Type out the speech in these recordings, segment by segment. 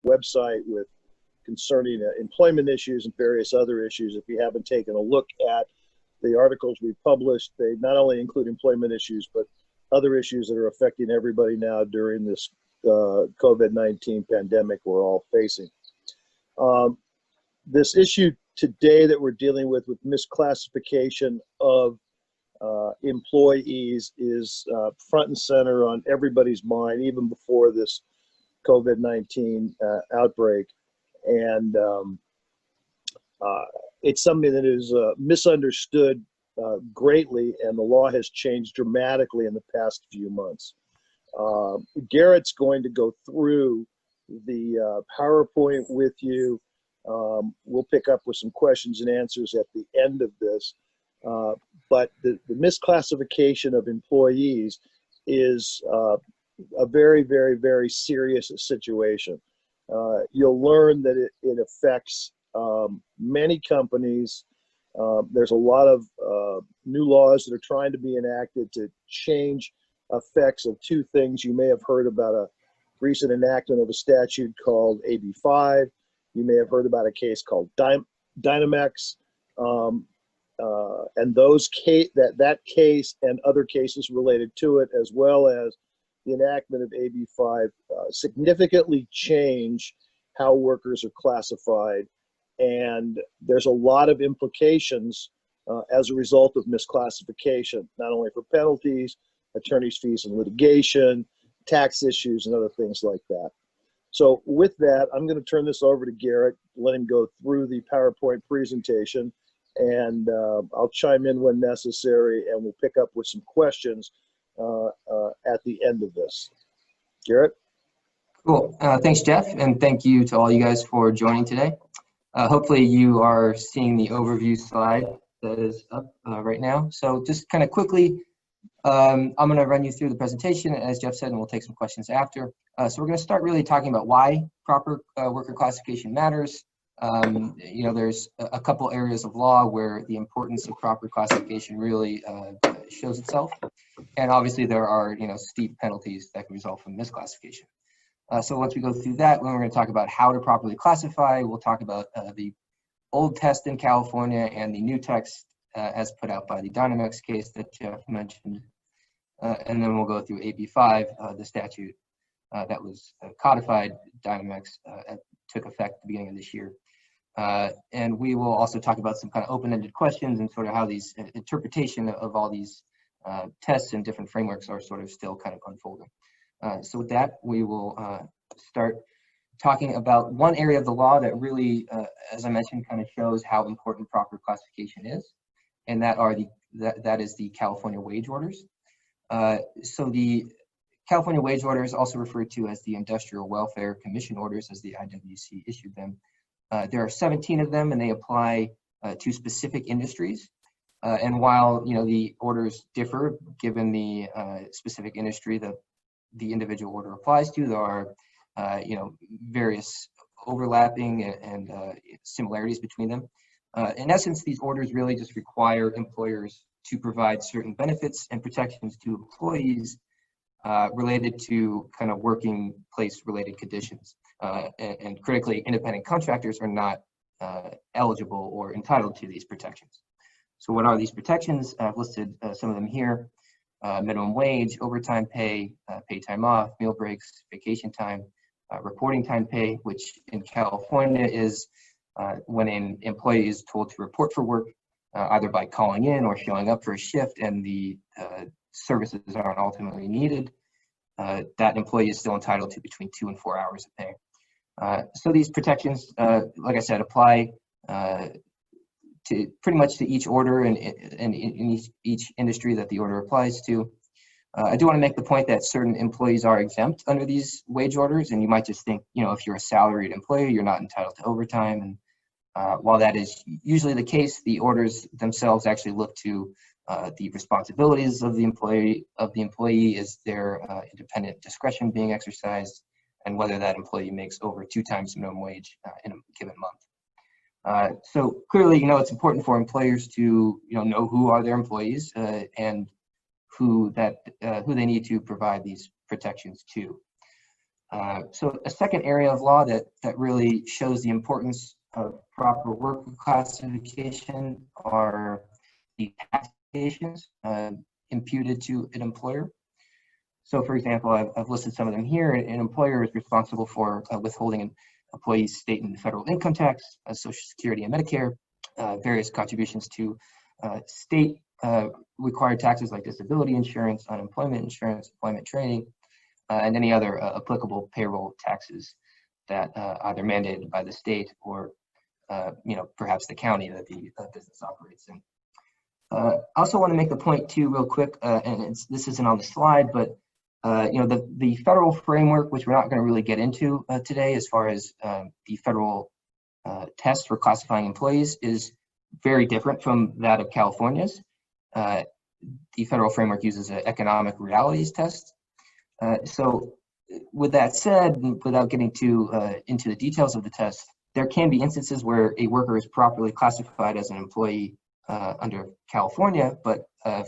website with concerning employment issues and various other issues. If you haven't taken a look at the articles we've published, they not only include employment issues, but other issues that are affecting everybody now during this COVID-19 pandemic we're all facing. This issue today that we're dealing with misclassification of employees is front and center on everybody's mind, even before this COVID-19 outbreak. And it's something that is misunderstood greatly, and the law has changed dramatically in the past few months. Garett's going to go through the PowerPoint with you. We'll pick up with some questions and answers at the end of this. But the misclassification of employees is a very, very, very serious situation. You'll learn that it affects many companies. There's a lot of new laws that are trying to be enacted to change effects of two things. You may have heard about a recent enactment of a statute called AB 5. You may have heard about a case called Dynamex. And that case and other cases related to it, as well as the enactment of AB 5, significantly change how workers are classified. And there's a lot of implications as a result of misclassification, not only for penalties, attorney's fees and litigation, tax issues, and other things like that. So with that, I'm going to turn this over to Garett, let him go through the PowerPoint presentation, and I'll chime in when necessary, and we'll pick up with some questions at the end of this. Garett? Cool. Thanks, Jeff, and thank you to all you guys for joining today. Hopefully you are seeing the overview slide that is up right now. So just kind of quickly, I'm going to run you through the presentation, as Jeff said, and we'll take some questions after. So we're going to start really talking about why proper worker classification matters. You know, there's a couple areas of law where the importance of proper classification really shows itself. And obviously there are, you know, steep penalties that can result from misclassification. So once we go through that, then we're going to talk about how to properly classify. We'll talk about the old test in California and the new text as put out by the Dynamex case that Jeff mentioned. And then we'll go through AB 5, the statute that was codified. Dynamex took effect at the beginning of this year. And we will also talk about some kind of open-ended questions and sort of how these interpretation of all these tests and different frameworks are sort of still kind of unfolding. So with that, we will start talking about one area of the law that really, as I mentioned, kind of shows how important proper classification is, and that is the California wage orders. So the California wage orders, also referred to as the Industrial Welfare Commission orders, as the IWC issued them. There are 17 of them, and they apply to specific industries. And while, you know, the orders differ given the specific industry that the individual order applies to, there are you know, various overlapping and similarities between them. In essence, these orders really just require employers to provide certain benefits and protections to employees related to kind of working place related conditions. And critically, independent contractors are not eligible or entitled to these protections. So what are these protections? I've listed some of them here. Minimum wage, overtime pay, paid time off, meal breaks, vacation time, reporting time pay, which in California is when an employee is told to report for work, either by calling in or showing up for a shift and the services aren't ultimately needed. That employee is still entitled to between 2 and 4 hours of pay. So these protections, like I said, apply to pretty much to each order and in each industry that the order applies to. I do want to make the point that certain employees are exempt under these wage orders, and you might just think, you know, if you're a salaried employee, you're not entitled to overtime. And while that is usually the case, the orders themselves actually look to the responsibilities of the employee, is their independent discretion being exercised, and whether that employee makes over 2 times minimum wage in a given month. So clearly, you know, it's important for employers to, you know who are their employees and who they need to provide these protections to. So a second area of law that really shows the importance of proper worker classification are the tax obligations imputed to an employer. So for example, I've listed some of them here. An employer is responsible for withholding an employee's state and federal income tax, Social Security and Medicare, various contributions to state required taxes like disability insurance, unemployment insurance, employment training, and any other applicable payroll taxes that either mandated by the state or perhaps the county that the business operates in. I also want to make the point too, real quick, and this isn't on the slide, but the federal framework, which we're not going to really get into today, as far as the federal test for classifying employees, is very different from that of California's. The federal framework uses an economic realities test. So with that said, without getting into the details of the test, there can be instances where a worker is properly classified as an employee under California, but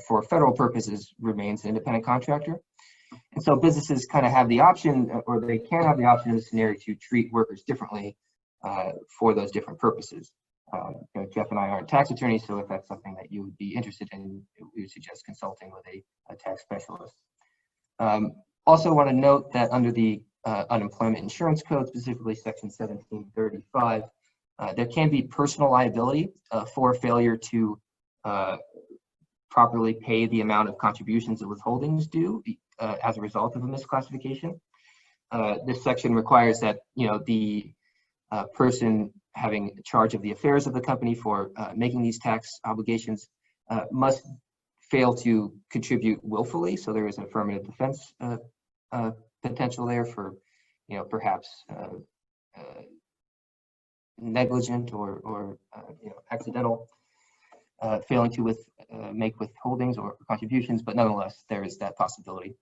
for federal purposes remains an independent contractor. And so businesses kind of have the option, or they can have the option in the scenario, to treat workers differently for those different purposes. Jeff and I aren't tax attorneys, so if that's something that you would be interested in, we would suggest consulting with a tax specialist. Also want to note that under the Unemployment Insurance Code, specifically Section 1735, there can be personal liability for failure to properly pay the amount of contributions and withholdings due as a result of a misclassification. This section requires that the person having charge of the affairs of the company for making these tax obligations must fail to contribute willfully. So there is an affirmative defense potential there for, perhaps negligent or accidental failing to make withholdings or contributions, but nonetheless, there is that possibility.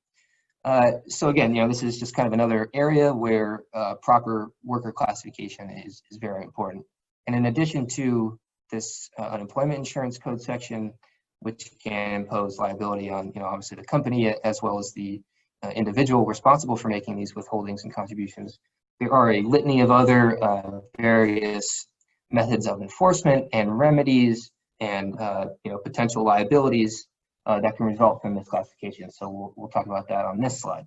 So again, this is just kind of another area where proper worker classification is very important. And in addition to this Unemployment Insurance Code section, which can impose liability on, obviously the company as well as the individual responsible for making these withholdings and contributions, there are a litany of other various methods of enforcement and remedies and potential liabilities that can result from misclassification. So we'll talk about that on this slide.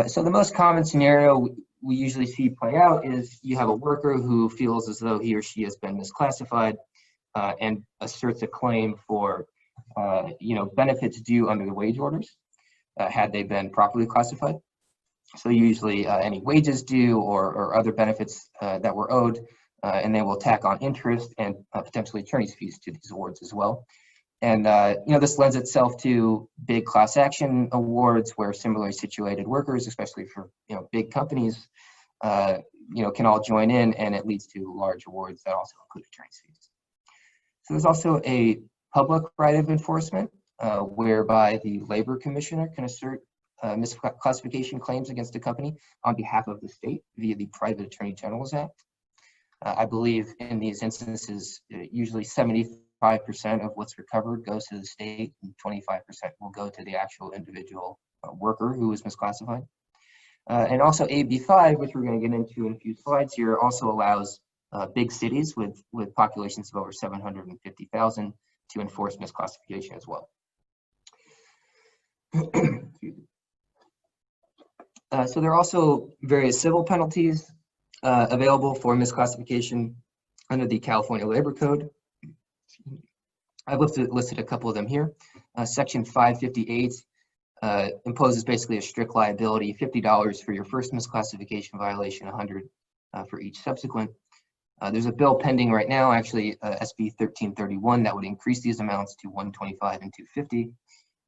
So the most common scenario we usually see play out is you have a worker who feels as though he or she has been misclassified and asserts a claim for benefits due under the wage orders had they been properly classified. So usually any wages due or other benefits that were owed, and they will tack on interest and potentially attorney's fees to these awards as well. And this lends itself to big class action awards where similarly situated workers, especially for big companies, can all join in, and it leads to large awards that also include attorney's fees. So there's also a public right of enforcement whereby the labor commissioner can assert misclassification claims against a company on behalf of the state via the Private Attorney General's Act. I believe in these instances, usually 75% of what's recovered goes to the state and 25% will go to the actual individual worker who was misclassified. And also AB5, which we're going to get into in a few slides here, also allows big cities with populations of over 750,000 to enforce misclassification as well. So there are also various civil penalties available for misclassification under the California Labor Code. I've listed a couple of them here. Section 558 imposes basically a strict liability, $50 for your first misclassification violation, $100 for each subsequent. There's a bill pending right now, actually SB 1331, that would increase these amounts to $125 and $250.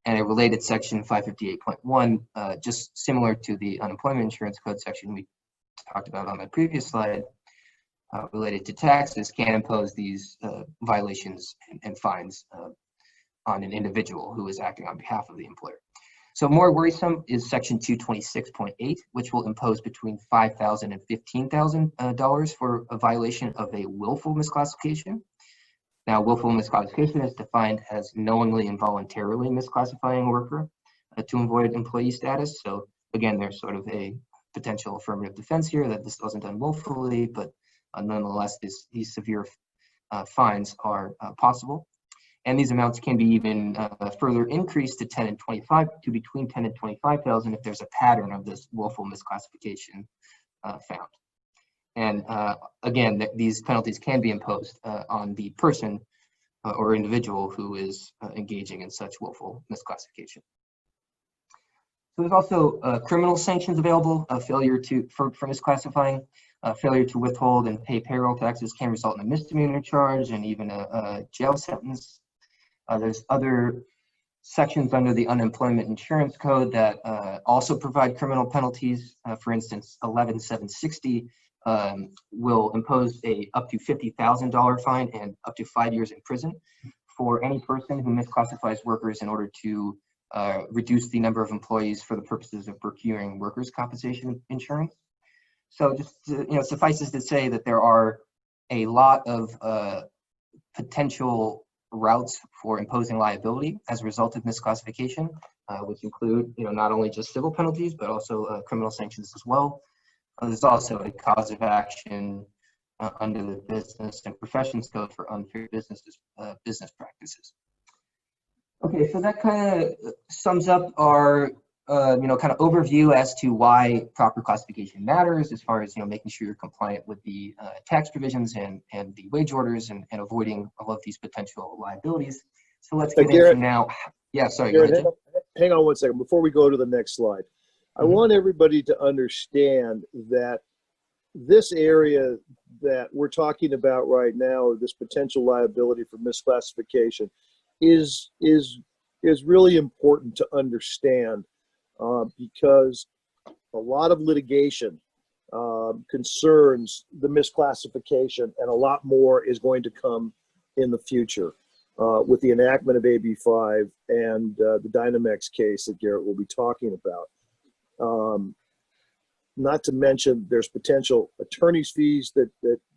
And a related section 558.1, just similar to the Unemployment Insurance Code section we talked about on the previous slide, related to taxes, can impose these violations and fines on an individual who is acting on behalf of the employer. So more worrisome is section 226.8, which will impose between $5,000 and $15,000 for a violation of a willful misclassification. Now, willful misclassification is defined as knowingly and voluntarily misclassifying a worker to avoid employee status. So again, there's sort of a potential affirmative defense here that this wasn't done willfully, but nonetheless, these severe fines are possible. And these amounts can be even further increased to 10 and 25, to between 10 and 25,000 if there's a pattern of this willful misclassification found. And again, these penalties can be imposed on the person or individual who is engaging in such willful misclassification. So there's also criminal sanctions available. Failure for misclassifying, failure to withhold and pay payroll taxes can result in a misdemeanor charge and even a jail sentence. There's other sections under the Unemployment Insurance Code that also provide criminal penalties. For instance, 11760 will impose a up to $50,000 fine and up to 5 years in prison for any person who misclassifies workers in order to reduce the number of employees for the purposes of procuring workers' compensation insurance. So just suffices to say that there are a lot of potential routes for imposing liability as a result of misclassification, which include not only just civil penalties but also criminal sanctions as well. There's also a cause of action under the Business and Professions Code for unfair business practices. Okay, so that kind of sums up our kind of overview as to why proper classification matters, as far as making sure you're compliant with the tax provisions and the wage orders and avoiding all of these potential liabilities. So let's get Garett, into now. Yeah, sorry. Garett, hang on 1 second before we go to the next slide. I want everybody to understand that this area that we're talking about right now, this potential liability for misclassification, is really important to understand because a lot of litigation concerns the misclassification, and a lot more is going to come in the future with the enactment of AB 5 and the Dynamex case that Garett will be talking about. Not to mention there's potential attorney's fees that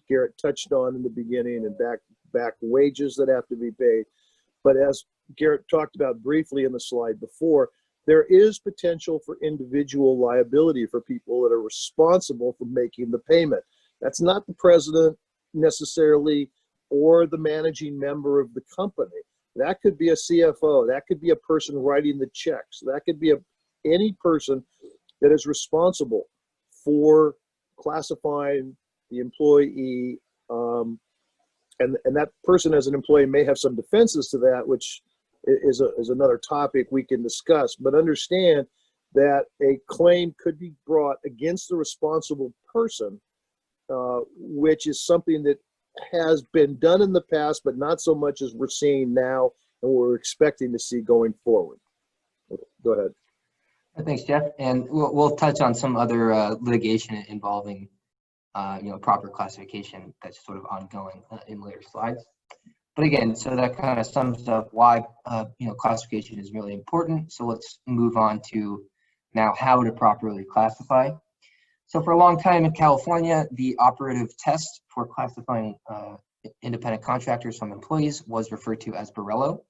Garett touched on in the beginning, and back wages that have to be paid. But as Garett talked about briefly in the slide before, there is potential for individual liability for people that are responsible for making the payment. That's not the president necessarily or the managing member of the company. That could be a CFO. That could be a person writing the checks. That could be any person that is responsible for classifying the employee. And that person as an employee may have some defenses to that, which is another topic we can discuss. But understand that a claim could be brought against the responsible person, which is something that has been done in the past, but not so much as we're seeing now and we're expecting to see going forward. Go ahead. Thanks, Jeff. And we'll touch on some other litigation involving proper classification that's sort of ongoing in later slides. But again, so that kind of sums up why classification is really important. So let's move on to now how to properly classify. So for a long time in California, the operative test for classifying independent contractors from employees was referred to as Borello.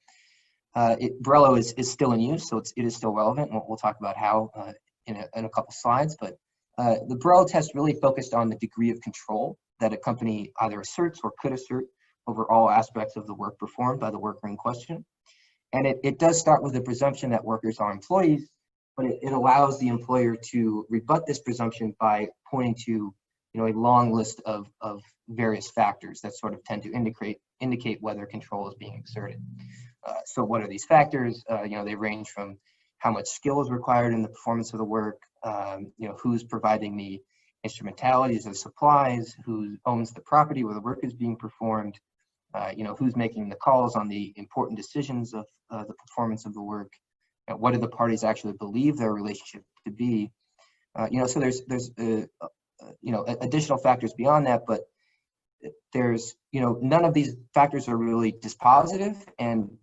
Borello is still in use, so it is still relevant. We'll talk about how in a couple slides. But the Borello test really focused on the degree of control that a company either asserts or could assert over all aspects of the work performed by the worker in question. And it does start with the presumption that workers are employees, but it allows the employer to rebut this presumption by pointing to a long list of various factors that sort of tend to indicate whether control is being exerted. So what are these factors? They range from how much skill is required in the performance of the work, who's providing the instrumentalities and supplies, who owns the property where the work is being performed, who's making the calls on the important decisions of the performance of the work, what do the parties actually believe their relationship to be. So there's additional factors beyond that, but there's none of these factors are really dispositive, and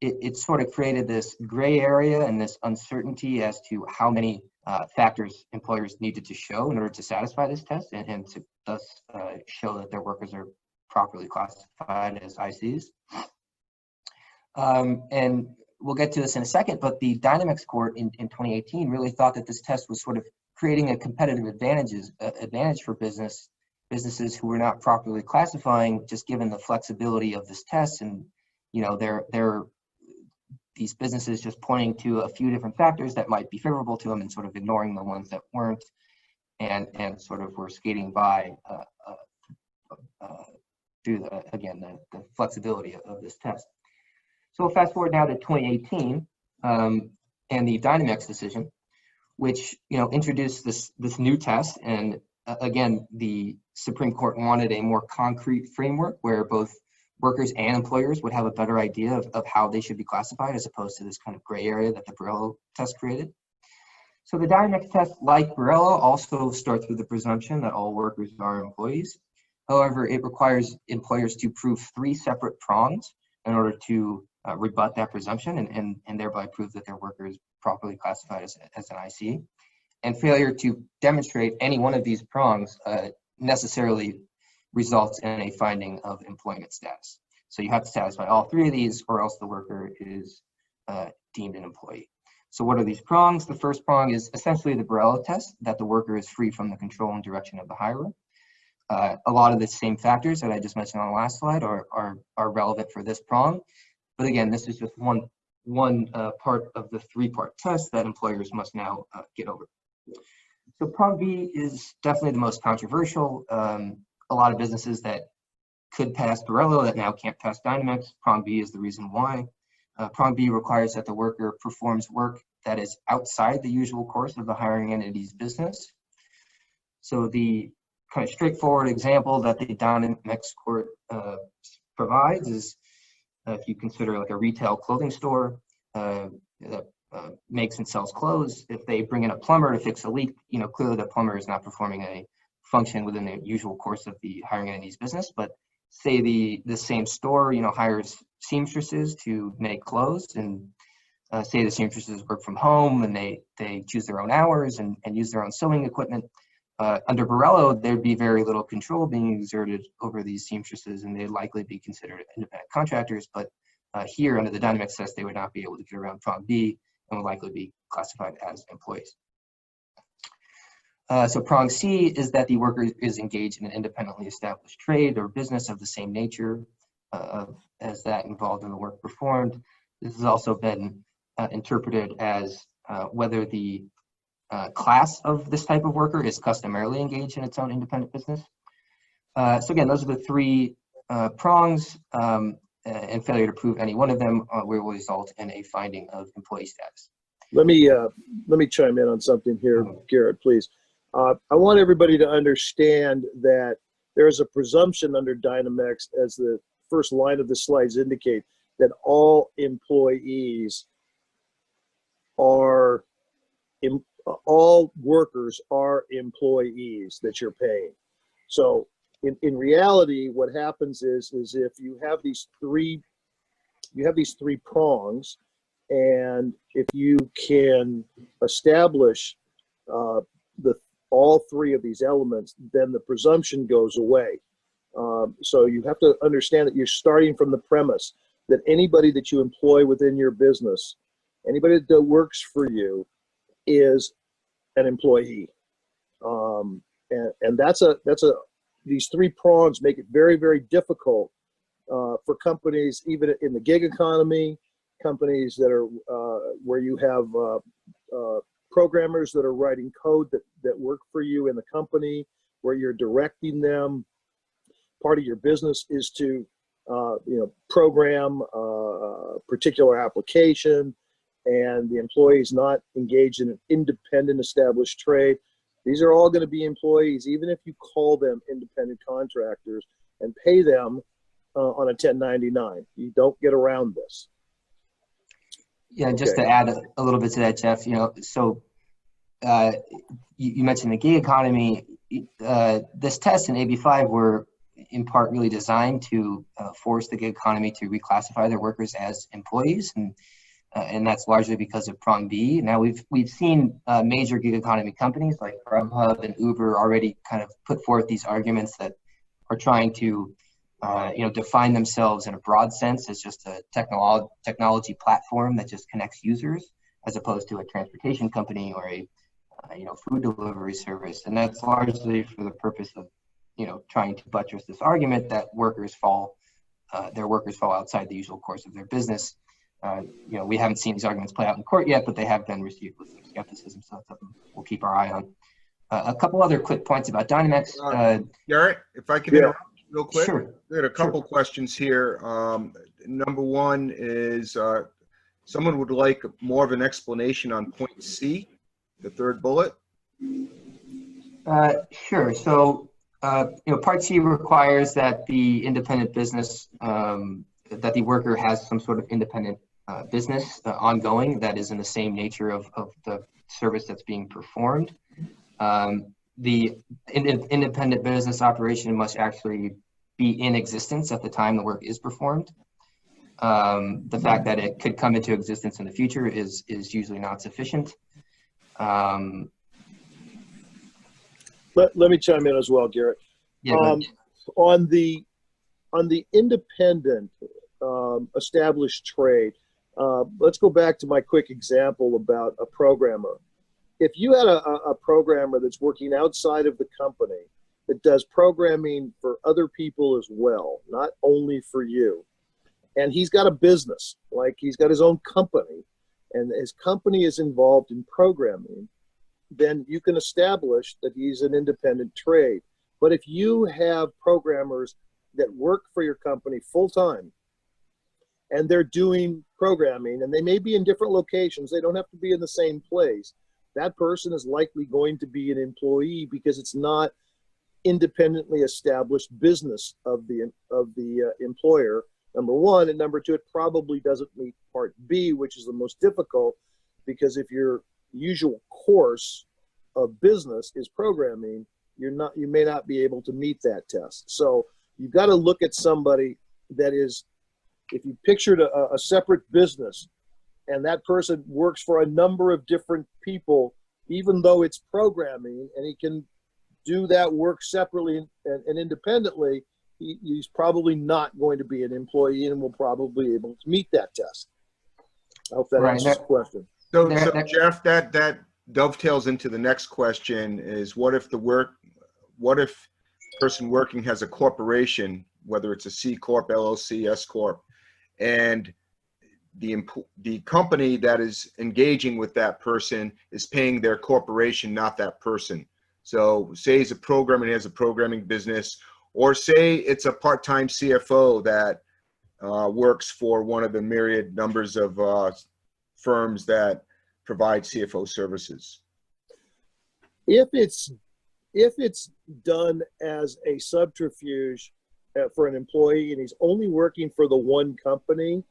it sort of created this gray area and this uncertainty as to how many factors employers needed to show in order to satisfy this test and to thus show that their workers are properly classified as ICs. And we'll get to this in a second, but the Dynamex court in 2018 really thought that this test was sort of creating a competitive advantage for businesses who are not properly classifying, just given the flexibility of this test. And these businesses just pointing to a few different factors that might be favorable to them and sort of ignoring the ones that weren't, and sort of were skating by through the flexibility of this test. So we'll fast forward now to 2018 and the Dynamex decision, which introduced this new test. And again, the Supreme Court wanted a more concrete framework where both workers and employers would have a better idea of how they should be classified, as opposed to this kind of gray area that the Borello test created. So the Dynamex test, like Borello, also starts with the presumption that all workers are employees. However, it requires employers to prove 3 separate prongs in order to rebut that presumption and thereby prove that their worker is properly classified as an IC. And failure to demonstrate any one of these prongs necessarily results in a finding of employment status. So you have to satisfy all 3 of these, or else the worker is deemed an employee. So what are these prongs? The first prong is essentially the Borello test, that the worker is free from the control and direction of the hirer. A lot of the same factors that I just mentioned on the last slide are relevant for this prong. But again, this is just one part of the 3-part test that employers must now get over. So prong B is definitely the most controversial. A lot of businesses that could pass Borello that now can't pass Dynamex. Prong B is the reason why. Prong B requires that the worker performs work that is outside the usual course of the hiring entity's business. So the kind of straightforward example that the Dynamex court provides is if you consider like a retail clothing store that makes and sells clothes. If they bring in a plumber to fix a leak, clearly the plumber is not performing a function within the usual course of the hiring entity's business. But say the same store, hires seamstresses to make clothes, and say the seamstresses work from home and they choose their own hours and use their own sewing equipment. Under Borello, there'd be very little control being exerted over these seamstresses, and they'd likely be considered independent contractors. But here, under the Dynamex test, they would not be able to get around prong B and would likely be classified as employees. So prong C is that the worker is engaged in an independently established trade or business of the same nature as that involved in the work performed. This has also been interpreted as whether the class of this type of worker is customarily engaged in its own independent business. So again, those are the 3 prongs, and failure to prove any one of them will result in a finding of employee status. Let me chime in on something here, Garrett, please. I want everybody to understand that there is a presumption under Dynamex, as the first line of the slides indicate, that all employees are all workers are employees that you're paying. So in reality, what happens is if you have these 3 prongs, and if you can establish all 3 of these elements, then the presumption goes away. So you have to understand that you're starting from the premise that anybody that you employ within your business, anybody that works for you, is an employee. And these 3 prongs make it very, very difficult for companies, even in the gig economy, companies that are where you have programmers that are writing code that work for you in the company, where you're directing them. Part of your business is to program a particular application, and the employee is not engaged in an independent established trade. These are all going to be employees, even if you call them independent contractors and pay them on a 1099. You don't get around this. Yeah, just to add a little bit to that, Jeff, so you mentioned the gig economy. This test and AB5 were in part really designed to force the gig economy to reclassify their workers as employees, and that's largely because of prong B. Now we've seen major gig economy companies like Grubhub and Uber already kind of put forth these arguments that are trying to define themselves in a broad sense as just a technology platform that just connects users, as opposed to a transportation company or a food delivery service, and that's largely for the purpose of, trying to buttress this argument that their workers fall outside the usual course of their business. We haven't seen these arguments play out in court yet, but they have been received with some skepticism, so that's something we'll keep our eye on. A couple other quick points about Dynamex. Garrett, if I can interrupt real quick. Sure. We had a couple questions here. Number one is someone would like more of an explanation on point C, the third bullet. Sure. So, Part C requires that the independent business, that the worker has some sort of independent business ongoing that is in the same nature of the service that's being performed. The independent business operation must actually be in existence at the time the work is performed. The fact that it could come into existence in the future is usually not sufficient. Let me chime in as well, Garrett. Yeah, on the independent established trade, let's go back to my quick example about a programmer. If you had a programmer that's working outside of the company that does programming for other people as well, not only for you, and he's got a business, like he's got his own company, and his company is involved in programming, then you can establish that he's an independent trade. But if you have programmers that work for your company full-time, and they're doing programming, and they may be in different locations, they don't have to be in the same place, that person is likely going to be an employee because it's not independently established business of the employer, number one. And number two, it probably doesn't meet Part B, which is the most difficult, because if your usual course of business is programming, you may not be able to meet that test. So you've got to look at somebody that is, if you pictured a separate business and that person works for a number of different people, even though it's programming, and he can do that work separately and independently, he's probably not going to be an employee and will probably be able to meet that test. I hope that answers the question. So Jeff, that dovetails into the next question: is what if person working has a corporation, whether it's a C Corp, LLC, S Corp, and the company that is engaging with that person is paying their corporation, not that person. So say he's a programmer and he has a programming business, or say it's a part-time CFO that works for one of the myriad numbers of firms that provide CFO services. If it's done as a subterfuge for an employee and he's only working for the one company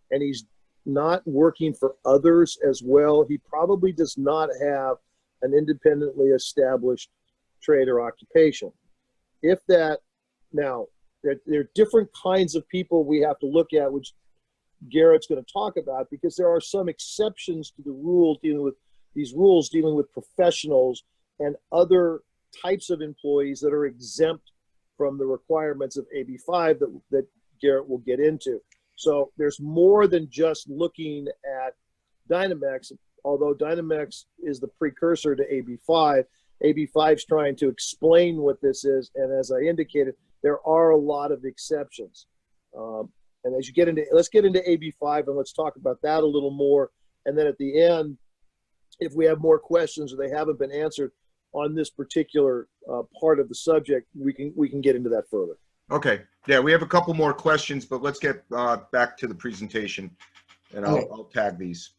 and he's not working for others as well, he probably does not have an independently established trade or occupation. If that, now, there are different kinds of people we have to look at, which Garett's going to talk about, because there are some exceptions to the rule dealing with professionals and other types of employees that are exempt from the requirements of AB5 that Garett will get into. So there's more than just looking at Dynamex, although Dynamex is the precursor to AB5. AB5 is trying to explain what this is, and as I indicated, there are a lot of exceptions. And as you get into, let's get into AB5 and let's talk about that a little more. And then at the end, if we have more questions or they haven't been answered on this particular part of the subject, we can get into that further. Okay. Yeah, we have a couple more questions, but let's get back to the presentation, and I'll tag these.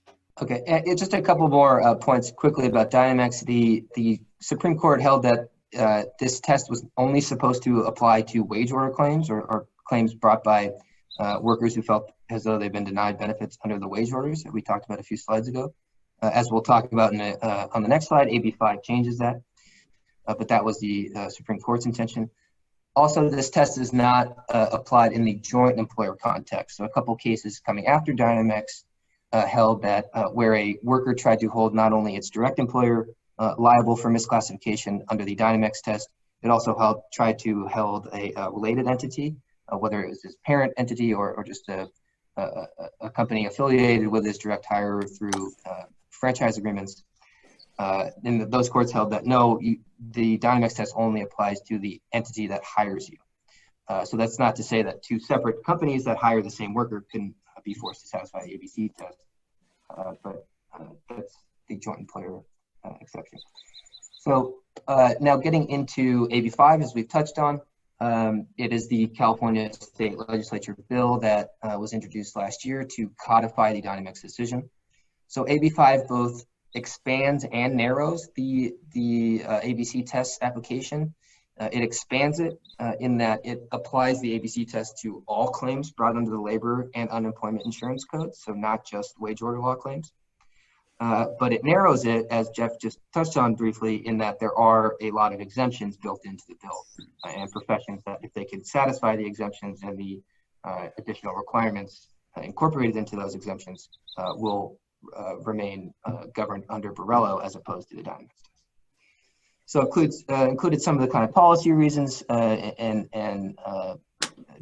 Okay, and just a couple more points quickly about Dynamex. The Supreme Court held that this test was only supposed to apply to wage order claims or claims brought by workers who felt as though they've been denied benefits under the wage orders that we talked about a few slides ago. As we'll talk about on the next slide, AB5 changes that, but that was the Supreme Court's intention. Also, this test is not applied in the joint employer context. So a couple cases coming after Dynamex held that where a worker tried to hold not only its direct employer liable for misclassification under the Dynamex test, it also tried to hold a related entity, whether it was his parent entity or just a company affiliated with his direct hire through franchise agreements. And those courts held that no, the Dynamex test only applies to the entity that hires you. So that's not to say that two separate companies that hire the same worker can be forced to satisfy the ABC test, but that's the joint employer exception. So now getting into AB5, as we've touched on, it is the California State Legislature bill that was introduced last year to codify the Dynamex decision. So AB5 both expands and narrows the ABC test application. It expands it in that it applies the ABC test to all claims brought under the labor and unemployment insurance codes, so not just wage order law claims. But it narrows it, as Jeff just touched on briefly, in that there are a lot of exemptions built into the bill, and professions that, if they can satisfy the exemptions and the additional requirements incorporated into those exemptions, will remain governed under Borrello as opposed to the Dynamex test. So included some of the kind of policy reasons and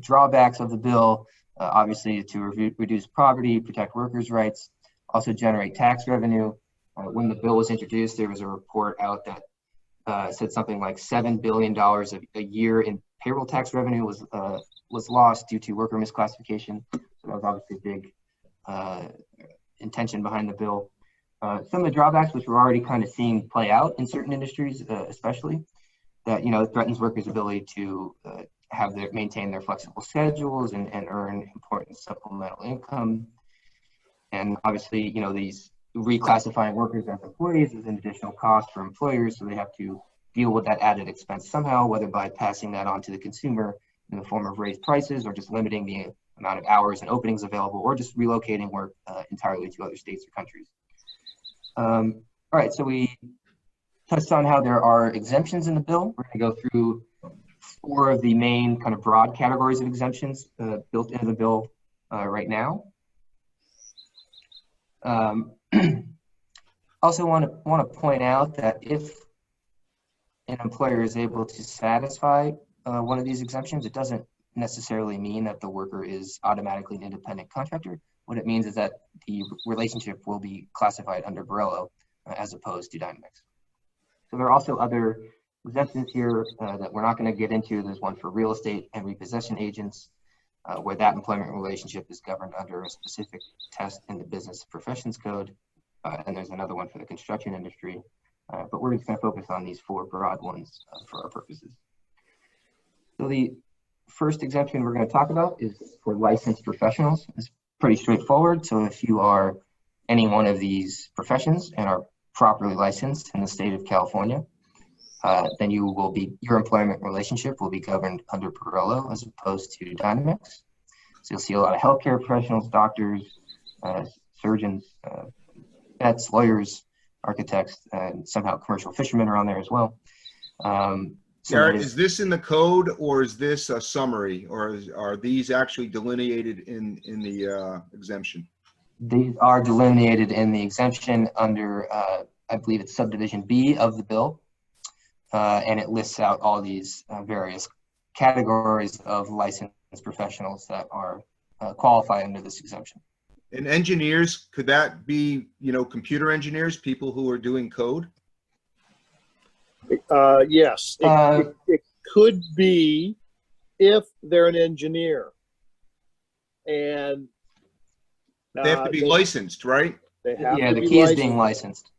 drawbacks of the bill, obviously to reduce poverty, protect workers' rights, also generate tax revenue. When the bill was introduced, there was a report out that said something like $7 billion a year in payroll tax revenue was lost due to worker misclassification. So that was obviously a big intention behind the bill. Some of the drawbacks, which we're already kind of seeing play out in certain industries, especially, that it threatens workers' ability to maintain their flexible schedules and earn important supplemental income. And obviously, these reclassifying workers as employees is an additional cost for employers, so they have to deal with that added expense somehow, whether by passing that on to the consumer in the form of raised prices, or just limiting the amount of hours and openings available, or just relocating work entirely to other states or countries. All right, so we touched on how there are exemptions in the bill. We're going to go through 4 of the main kind of broad categories of exemptions built into the bill right now. Also want to point out that if an employer is able to satisfy one of these exemptions, it doesn't necessarily mean that the worker is automatically an independent contractor. What it means is that the relationship will be classified under Borrello as opposed to Dynamex. So there are also other exemptions here that we're not going to get into. There's one for real estate and repossession agents, where that employment relationship is governed under a specific test in the Business Professions Code. And there's another one for the construction industry. But we're just going to focus on these 4 broad ones for our purposes. So the first exemption we're going to talk about is for licensed professionals. It's pretty straightforward. So if you are any one of these professions and are properly licensed in the state of California, then your employment relationship will be governed under Borrello as opposed to Dynamex. So you'll see a lot of healthcare professionals, doctors, surgeons, vets, lawyers, architects, and somehow commercial fishermen are on there as well. Garett, is this in the code, or is this a summary, or are these actually delineated in the exemption? These are delineated in the exemption under, I believe it's subdivision B of the bill. And it lists out all these various categories of licensed professionals that are qualify under this exemption. And engineers, could that be, computer engineers, people who are doing code? Yes, it could be if they're an engineer. And They have to be licensed, right? They have yeah, to the be key licensed, is being licensed.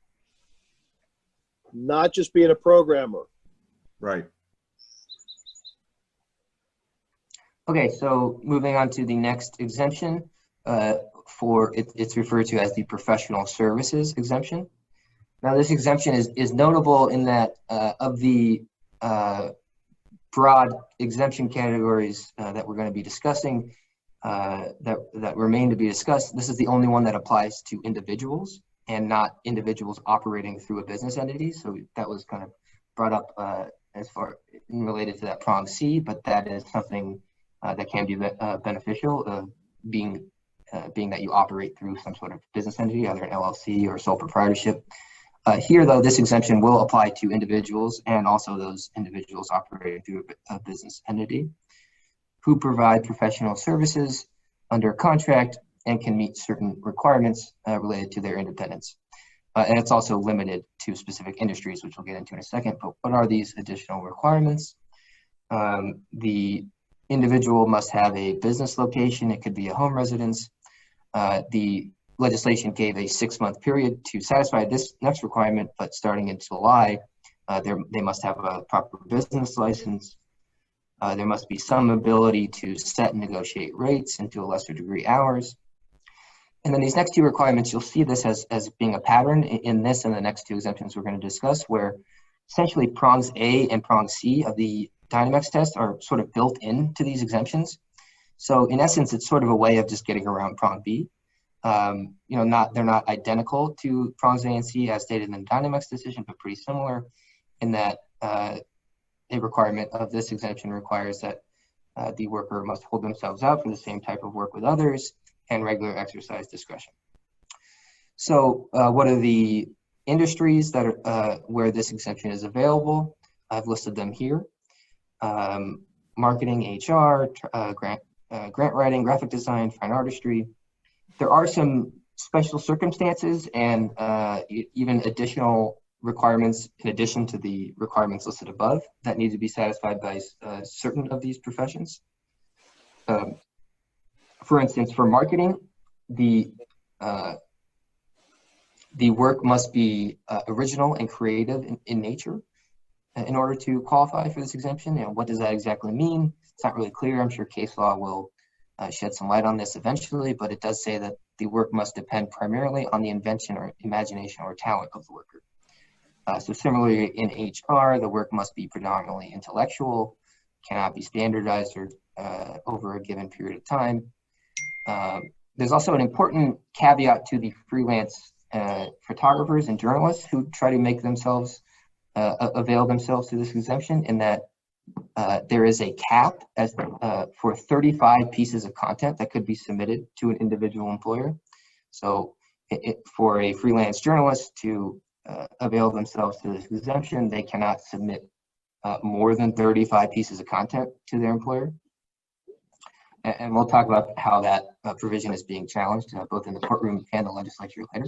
not just being a programmer. Right. Okay, so moving on to the next exemption, it's referred to as the professional services exemption. Now, this exemption is notable in that of the broad exemption categories that we're going to be discussing, that remain to be discussed, this is the only one that applies to individuals and not individuals operating through a business entity. So that was kind of brought up as far related to that prong C, but that is something that can be beneficial, being that you operate through some sort of business entity, either an LLC or sole proprietorship. Here, though, this exemption will apply to individuals and also those individuals operating through a business entity who provide professional services under contract and can meet certain requirements related to their independence. And it's also limited to specific industries, which we'll get into in a second. But what are these additional requirements? The individual must have a business location. It could be a home residence. The legislation gave a 6-month period to satisfy this next requirement, but starting in July, they must have a proper business license. There must be some ability to set and negotiate rates and to a lesser degree hours. And then these next 2 requirements, you'll see this as being a pattern in this and the next 2 exemptions we're going to discuss, where essentially prongs A and prong C of the Dynamex test are sort of built into these exemptions. So in essence, it's sort of a way of just getting around prong B. They're not identical to prongs A and C as stated in the Dynamex decision, but pretty similar in that a requirement of this exemption requires that the worker must hold themselves out for the same type of work with others and regular exercise discretion. So what are the industries that are where this exemption is available? I've listed them here. Marketing, HR, grant writing, graphic design, fine artistry. There are some special circumstances and even additional requirements in addition to the requirements listed above that need to be satisfied by certain of these professions. For instance, for marketing, the work must be original and creative in nature in order to qualify for this exemption. And what does that exactly mean? It's not really clear. I'm sure case law will shed some light on this eventually, but it does say that the work must depend primarily on the invention or imagination or talent of the worker. So similarly in HR, the work must be predominantly intellectual, cannot be standardized or over a given period of time. There's also an important caveat to the freelance photographers and journalists who try to make themselves avail themselves to this exemption, in that there is a cap for 35 pieces of content that could be submitted to an individual employer. So for a freelance journalist to avail themselves to this exemption, they cannot submit more than 35 pieces of content to their employer. And we'll talk about how that provision is being challenged both in the courtroom and the legislature later.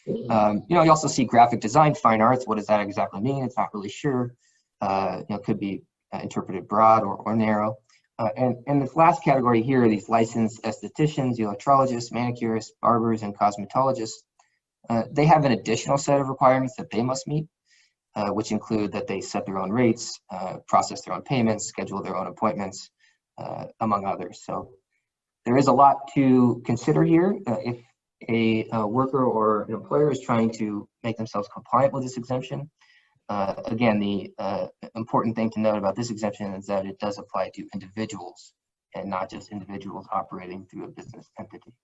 You also see graphic design, fine arts. What does that exactly mean? It's not really sure. Could be interpreted broad or narrow. And this last category here are these licensed estheticians, electrologists, manicurists, barbers, and cosmetologists. They have an additional set of requirements that they must meet, which include that they set their own rates, process their own payments, schedule their own appointments, among others. So there is a lot to consider here. If a worker or an employer is trying to make themselves compliant with this exemption, again, the important thing to note about this exemption is that it does apply to individuals and not just individuals operating through a business entity.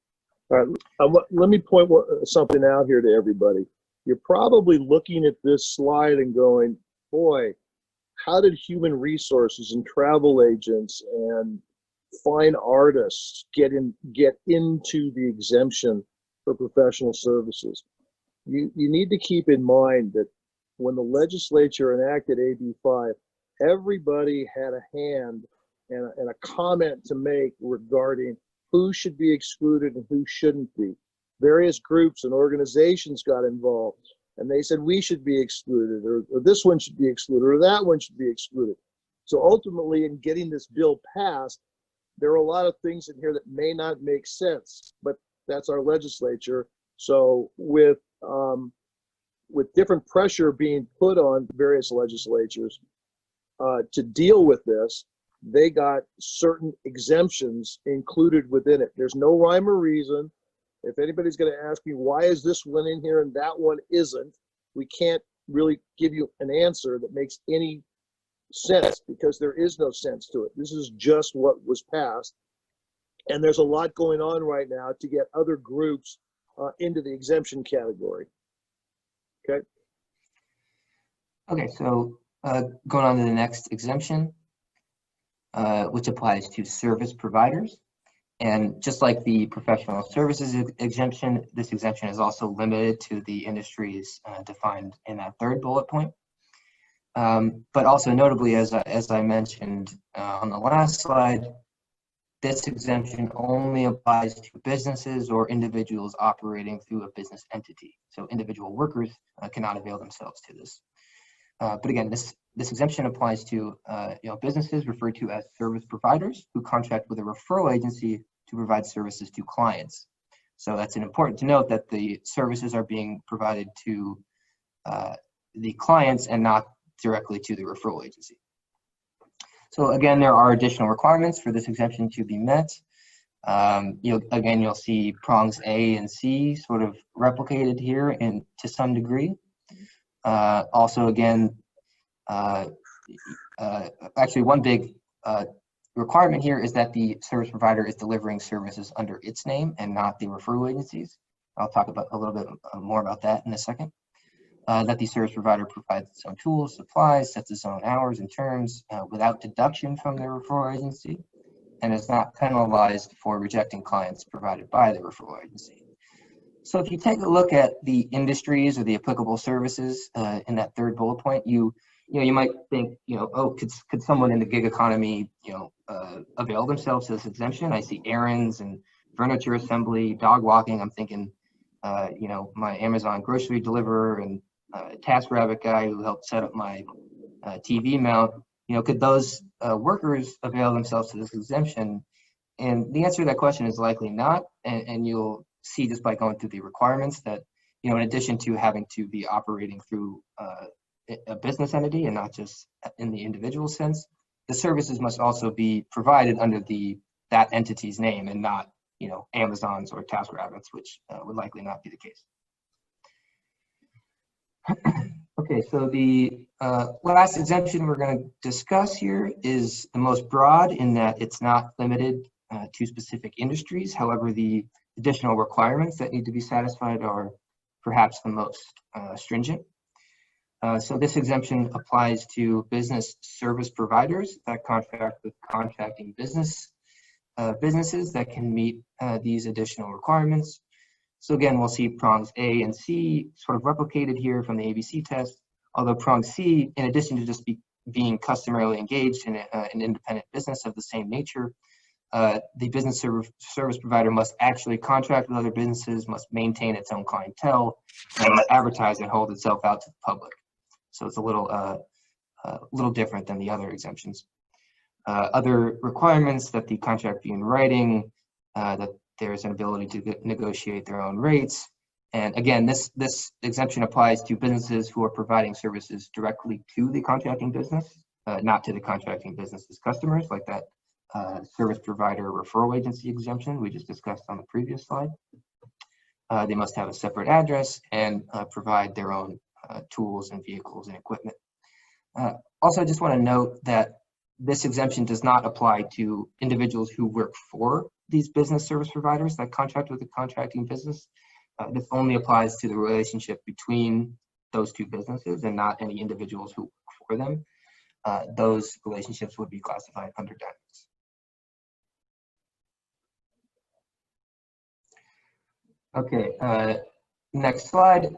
All right, let me point something out here to everybody. You're probably looking at this slide and going, boy, how did human resources and travel agents and fine artists get into the exemption for professional services? You need to keep in mind that when the legislature enacted AB 5, everybody had a hand and a comment to make regarding who should be excluded and who shouldn't be. Various groups and organizations got involved, and they said we should be excluded, or this one should be excluded, or that one should be excluded. So ultimately, in getting this bill passed, there are a lot of things in here that may not make sense, but that's our legislature. So with different pressure being put on various legislatures to deal with this, they got certain exemptions included within it. There's no rhyme or reason. If anybody's going to ask me, why is this one in here and that one isn't, we can't really give you an answer that makes any sense, because there is no sense to it. This is just what was passed. And there's a lot going on right now to get other groups into the exemption category. Okay. Okay, so going on to the next exemption, which applies to service providers. And just like the professional services exemption, this exemption is also limited to the industries defined in that third bullet point. But also notably, as I mentioned on the last slide, this exemption only applies to businesses or individuals operating through a business entity. So individual workers cannot avail themselves to this. But again, this exemption applies to businesses referred to as service providers who contract with a referral agency to provide services to clients. So that's important to note that the services are being provided to the clients and not directly to the referral agency. So again, there are additional requirements for this exemption to be met. You'll see prongs A and C sort of replicated here and to some degree. Also, again, actually one big requirement here is that the service provider is delivering services under its name and not the referral agencies. I'll talk about a little bit more about that in a second. That the service provider provides its own tools, supplies, sets its own hours and terms without deduction from the referral agency, and is not penalized for rejecting clients provided by the referral agency. So if you take a look at the industries or the applicable services in that third bullet point, you might think, oh, could someone in the gig economy, avail themselves of this exemption? I see errands and furniture assembly, dog walking. I'm thinking, my Amazon grocery deliverer and TaskRabbit guy who helped set up my TV mount. Could those workers avail themselves to this exemption? And the answer to that question is likely not. And you'll see just by going through the requirements that, in addition to having to be operating through a business entity and not just in the individual sense, the services must also be provided under that entity's name and not, Amazon's or TaskRabbit's, which would likely not be the case. Okay, so the last exemption we're going to discuss here is the most broad in that it's not limited to specific industries. However, the additional requirements that need to be satisfied are perhaps the most stringent. So this exemption applies to business service providers that contract with contracting businesses that can meet these additional requirements. So again, we'll see prongs A and C sort of replicated here from the ABC test, although prong C, in addition to just being customarily engaged in an independent business of the same nature, the business service provider must actually contract with other businesses, must maintain its own clientele, and must advertise and hold itself out to the public. So it's a little different than the other exemptions. Other requirements that the contract be in writing, that there's an ability to negotiate their own rates. And again, this exemption applies to businesses who are providing services directly to the contracting business, not to the contracting business's customers, like that service provider referral agency exemption we just discussed on the previous slide. They must have a separate address and provide their own tools and vehicles and equipment. Also, I just want to note that this exemption does not apply to individuals who work for these business service providers that contract with the contracting business. This only applies to the relationship between those two businesses and not any individuals who work for them. Those relationships would be classified under dynamics. Okay, next slide.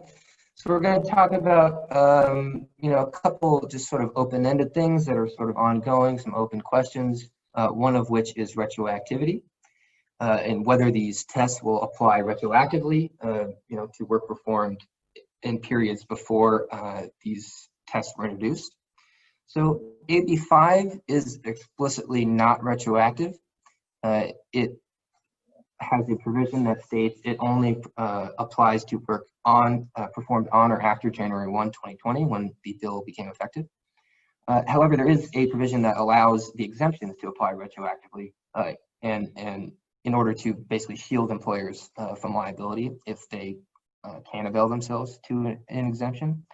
So we're going to talk about, a couple just sort of open-ended things that are sort of ongoing, some open questions, one of which is retroactivity, and whether these tests will apply retroactively, to work performed in periods before these tests were introduced. So AB 5 is explicitly not retroactive. It has a provision that states it only applies to work performed on or after January 1, 2020, when the bill became effective. However, there is a provision that allows the exemptions to apply retroactively, and in order to basically shield employers from liability if they can avail themselves to an exemption.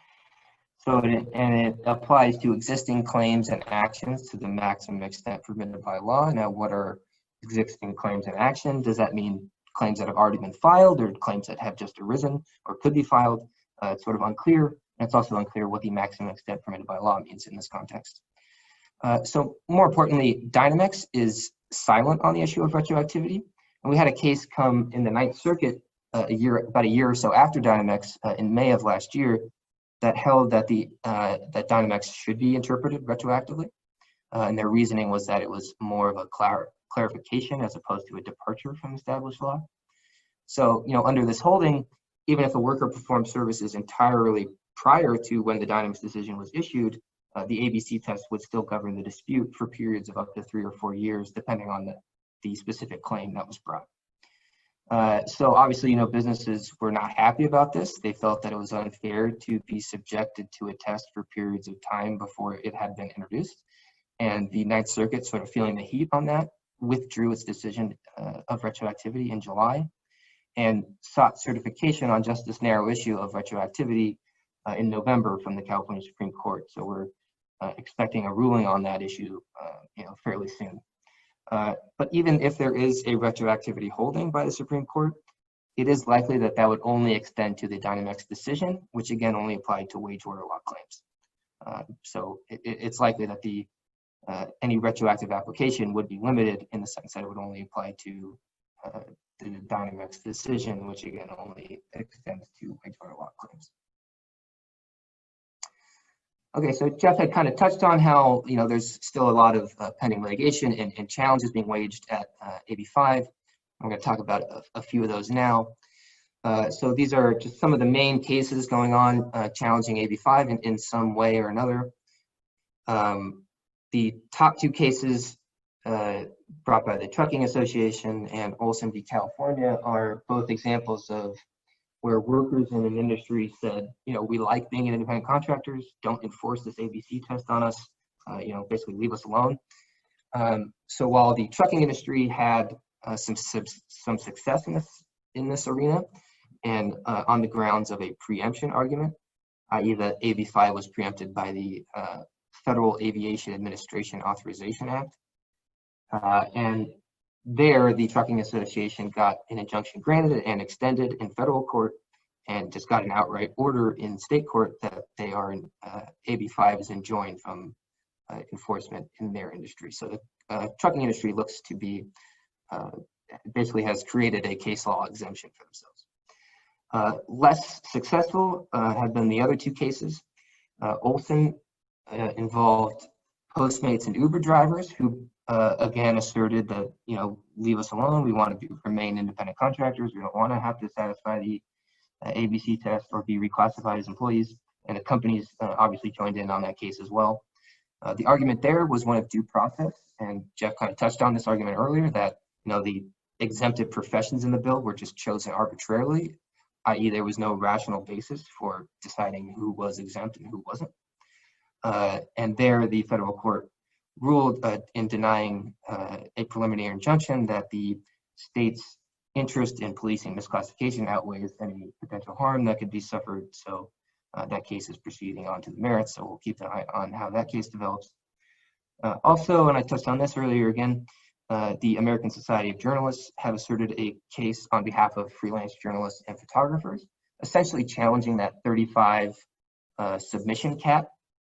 So it applies to existing claims and actions to the maximum extent permitted by law. Now, what are existing claims and action? Does that mean claims that have already been filed or claims that have just arisen or could be filed? It's sort of unclear. And it's also unclear what the maximum extent permitted by law means in this context. So more importantly, Dynamex is silent on the issue of retroactivity. And we had a case come in the Ninth Circuit about a year or so after Dynamex in May of last year that held that that Dynamex should be interpreted retroactively. And their reasoning was that it was more of a clarification as opposed to a departure from established law. So, under this holding, even if a worker performed services entirely prior to when the Dynamex decision was issued, the ABC test would still govern the dispute for periods of up to 3 or 4 years, depending on the specific claim that was brought. So obviously, businesses were not happy about this. They felt that it was unfair to be subjected to a test for periods of time before it had been introduced. And the Ninth Circuit, sort of feeling the heat on that, withdrew its decision of retroactivity in July and sought certification on just this narrow issue of retroactivity in November from the California Supreme Court. So we're expecting a ruling on that issue, fairly soon. But even if there is a retroactivity holding by the Supreme Court, it is likely that that would only extend to the Dynamex decision, which again only applied to wage order law claims. So it's likely that any retroactive application would be limited in the sense that it would only apply to the Dynamex decision, which again only extends to wage order law claims. Okay, so Jeff had kind of touched on how there's still a lot of pending litigation and challenges being waged at AB5. I'm going to talk about a few of those now. So these are just some of the main cases going on challenging AB5 in some way or another. The top two cases brought by the Trucking Association and Olson v. California are both examples of where workers in an industry said, we like being independent contractors, don't enforce this ABC test on us, basically leave us alone. So while the trucking industry had some success in this arena, and on the grounds of a preemption argument, i.e. that AB5 was preempted by the Federal Aviation Administration Authorization Act. And there, the Trucking Association got an injunction granted and extended in federal court, and just got an outright order in state court that they are AB5 is enjoined from enforcement in their industry. So the trucking industry looks to be basically has created a case law exemption for themselves. Less successful have been the other two cases. Olson involved Postmates and Uber drivers who again asserted that, leave us alone. We want to remain independent contractors. We don't want to have to satisfy the ABC test or be reclassified as employees. And the companies obviously joined in on that case as well. The argument there was one of due process. And Jeff kind of touched on this argument earlier that, the exempted professions in the bill were just chosen arbitrarily, i.e. there was no rational basis for deciding who was exempt and who wasn't. And there the federal court ruled in denying a preliminary injunction that the state's interest in policing misclassification outweighs any potential harm that could be suffered. So that case is proceeding on to the merits, so we'll keep an eye on how that case develops. Also, and I touched on this earlier again, the American Society of Journalists have asserted a case on behalf of freelance journalists and photographers, essentially challenging that 35 submission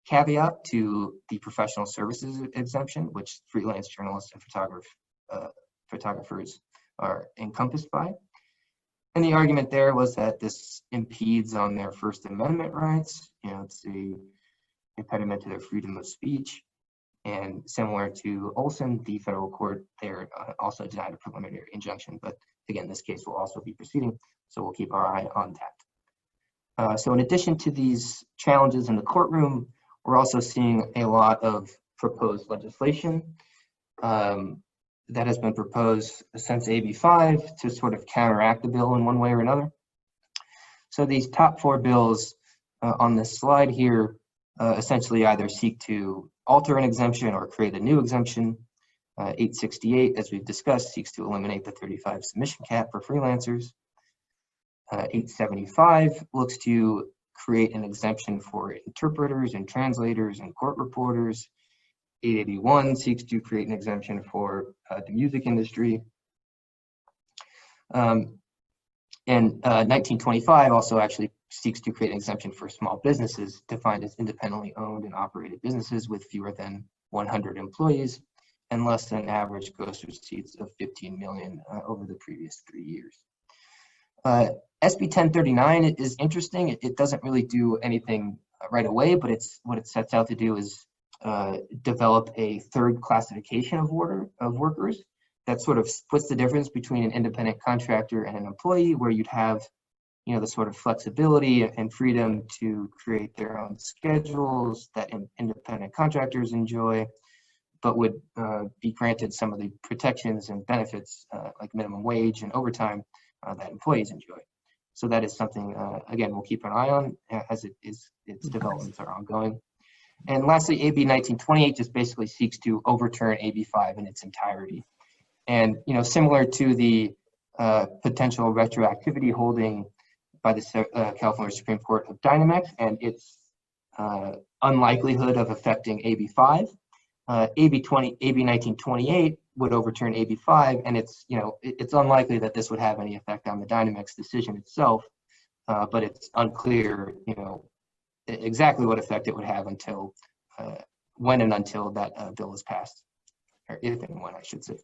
caveat to the professional services exemption, which freelance journalists and photographers are encompassed by. And the argument there was that this impedes on their First Amendment rights. It's an impediment to their freedom of speech. And similar to Olson, the federal court there also denied a preliminary injunction. But again, this case will also be proceeding, so we'll keep our eye on that. So in addition to these challenges in the courtroom, we're also seeing a lot of proposed legislation that has been proposed since AB5 to sort of counteract the bill in one way or another. So these top four bills on this slide here essentially either seek to alter an exemption or create a new exemption. 868, as we've discussed, seeks to eliminate the 35 submission cap for freelancers. 875 looks to create an exemption for interpreters and translators and court reporters. 881 seeks to create an exemption for the music industry. And 1925 also actually seeks to create an exemption for small businesses defined as independently owned and operated businesses with fewer than 100 employees and less than average gross receipts of 15 million over the previous 3 years. SB 1039 is interesting. It doesn't really do anything right away, but what it sets out to do is develop a third classification of workers that sort of splits the difference between an independent contractor and an employee, where you'd have, the sort of flexibility and freedom to create their own schedules that independent contractors enjoy, but would be granted some of the protections and benefits like minimum wage and overtime that employees enjoy. So that is something, again, we'll keep an eye on as its developments are ongoing. And lastly, AB 1928 just basically seeks to overturn AB 5 in its entirety. And, similar to the potential retroactivity holding by the California Supreme Court of Dynamex and its unlikelihood of affecting AB 5, AB 1928 would overturn AB 5, and it's unlikely that this would have any effect on the Dynamex decision itself, but it's unclear, exactly what effect it would have until when and until that bill is passed, or if and when, I should say.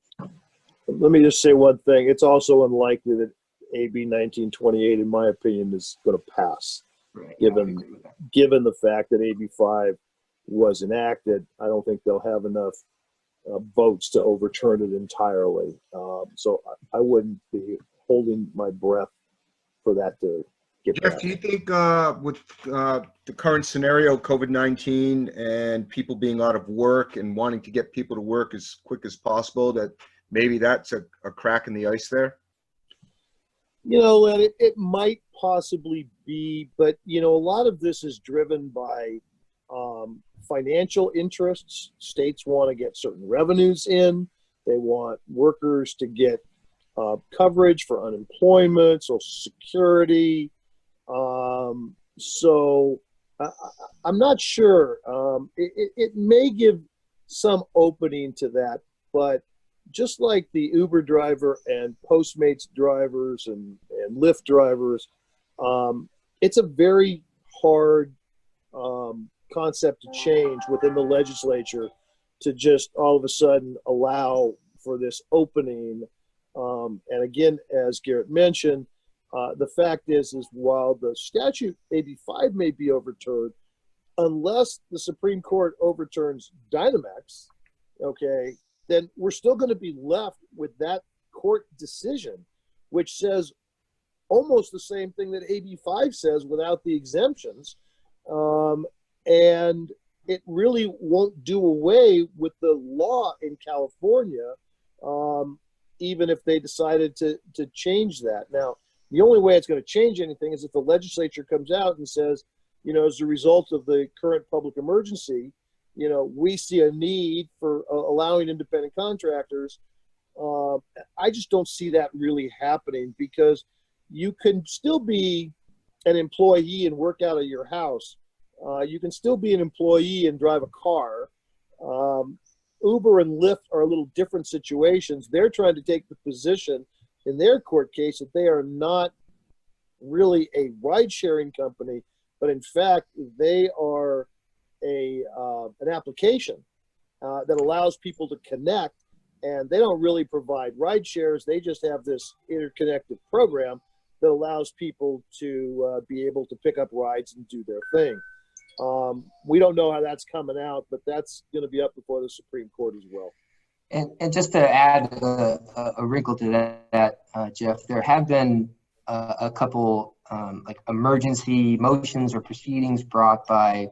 Let me just say one thing. It's also unlikely that AB 1928, in my opinion, is going to pass. Right. Given the fact that AB 5 was enacted, I don't think they'll have enough votes to overturn it entirely. So I wouldn't be holding my breath for that to get Jeff, passed. do you think with the current scenario, COVID-19 and people being out of work and wanting to get people to work as quick as possible, that maybe that's a crack in the ice there? It might possibly be, but, a lot of this is driven by financial interests. States want to get certain revenues in. They want workers to get coverage for unemployment, Social Security. So I'm not sure. It may give some opening to that, but just like the Uber driver and Postmates drivers and Lyft drivers, it's a very hard concept to change within the legislature to just all of a sudden allow for this opening. And again, as Garrett mentioned, the fact is while the statute AB 5 may be overturned, unless the Supreme Court overturns Dynamex, okay, then we're still going to be left with that court decision, which says almost the same thing that AB 5 says without the exemptions. And it really won't do away with the law in California, even if they decided to change that. Now, the only way it's going to change anything is if the legislature comes out and says, as a result of the current public emergency, we see a need for allowing independent contractors. I just don't see that really happening, because you can still be an employee and work out of your house. You can still be an employee and drive a car. Uber and Lyft are a little different situations. They're trying to take the position in their court case that they are not really a ride-sharing company, but in fact, they are an application that allows people to connect, and they don't really provide ride shares. They just have this interconnected program that allows people to be able to pick up rides and do their thing. We don't know how that's coming out, but that's going to be up before the Supreme Court as well. And just to add a wrinkle to that, Jeff, there have been a couple like emergency motions or proceedings brought by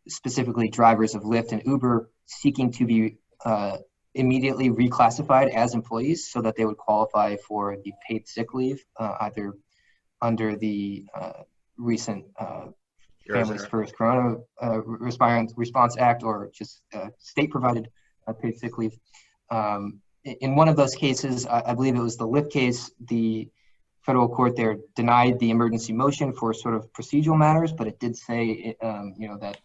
specifically drivers of Lyft and Uber seeking to be immediately reclassified as employees so that they would qualify for the paid sick leave, either under the recent Families First Corona Response Act or just state-provided paid sick leave. In one of those cases, I believe it was the Lyft case, the federal court there denied the emergency motion for sort of procedural matters, but it did say, that